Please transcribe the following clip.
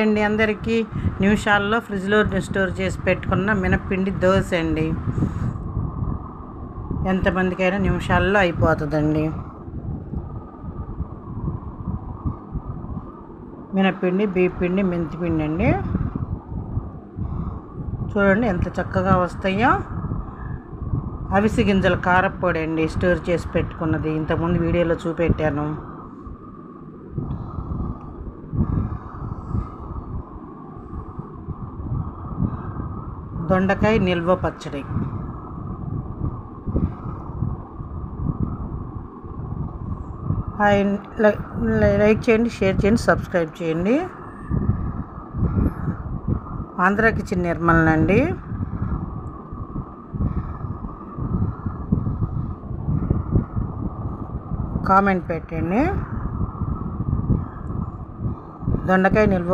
అండి అందరికీ. నిమిషాల్లో ఫ్రిడ్జ్లో స్టోర్ చేసి పెట్టుకున్న మినప్పిండి దోశ అండి. ఎంతమందికైనా నిమిషాల్లో అయిపోతుందండి. మినప్పిండి, బియ్యపిండి, మెంతిపిండి అండి. చూడండి ఎంత చక్కగా వస్తాయో. అవిసె గింజల కారప్పొడి అండి, స్టోర్ చేసి పెట్టుకున్నది. ఇంతకుముందు వీడియోలో చూపెట్టాను. దొండకాయ నిల్వ పచ్చడి. లైక్ చేయండి, షేర్ చేయండి, సబ్స్క్రైబ్ చేయండి. ఆంధ్ర కిచెన్ నిర్మల్ అండి. కామెంట్ పెట్టండి. దొండకాయ నిల్వ